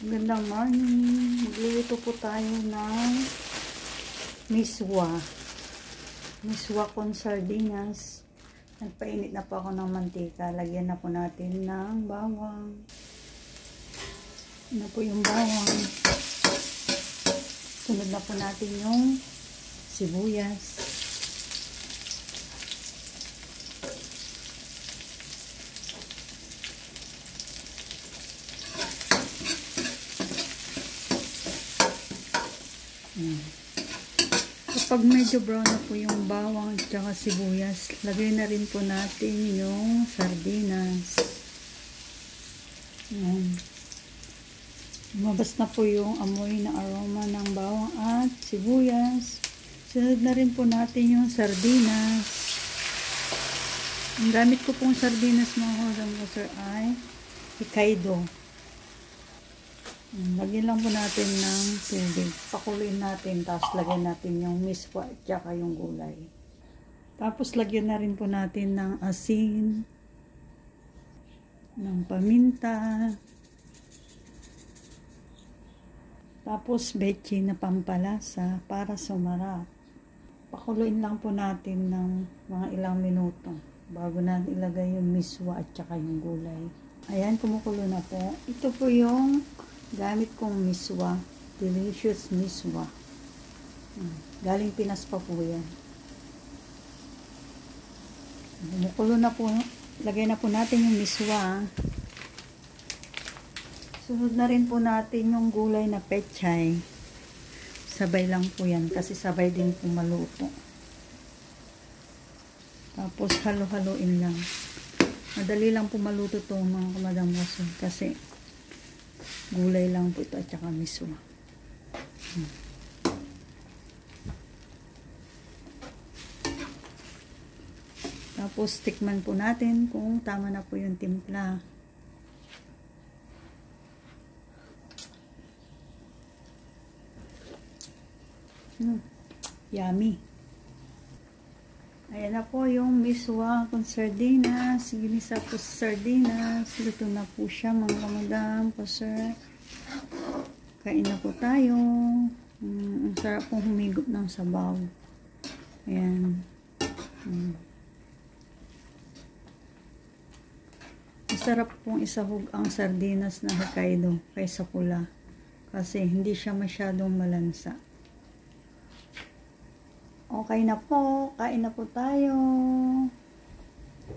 Magandang morning. Magluluto po tayo ng miswa. Miswa con sardinas. Nagpainit na po ako ng mantika. Lagyan na po natin ng bawang. Ano po yung bawang. Sunod na po natin yung sibuyas. Kapag medyo brown na po yung bawang at saka sibuyas, lagay na rin po natin yung sardinas. Lumabas na po yung amoy na aroma ng bawang at sibuyas. Sunod na rin po natin yung sardinas. Ang gamit ko pong sardinas mga kasar ay Hokkaido. Lagyan lang po natin ng tubig. Pakuluin natin, tapos lagyan natin yung miswa at saka yung gulay. Tapos lagyan na rin po natin ng asin, ng paminta, tapos bechin na pampalasa para sumarap. Pakuluin lang po natin ng mga ilang minuto bago natin ilagay yung miswa at saka yung gulay. Ayan, kumukulo na po. Ito po yung gamit kong miswa. Delicious miswa. Galing Pinas pa po yan. Kumukulo na po. Lagay na po natin yung miswa. Sunod na rin po natin yung gulay na pechay. Sabay lang po yan kasi sabay din po maluto. Tapos halo-haloin lang. Madali lang po maluto to mga kamadam kasi gulay lang po ito at saka miswa. Tapos tikman po natin kung tama na po yung timpla. Yummy. Ayan na po yung miswa con sardinas. Ginisa po sa sardinas. Luto na po siya mga kamadam po sir. Kain na po tayo. Ang sarap pong humigop ng sabaw. Ayan. Masarap pong isahog ang sardinas na Hokkaido kaysa pula. Kasi hindi siya masyadong malansa. Okay na po. Kain na po tayo.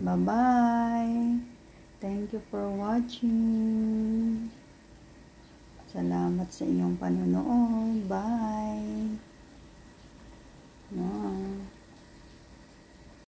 Bye-bye. Thank you for watching. Salamat sa inyong panonood. Bye.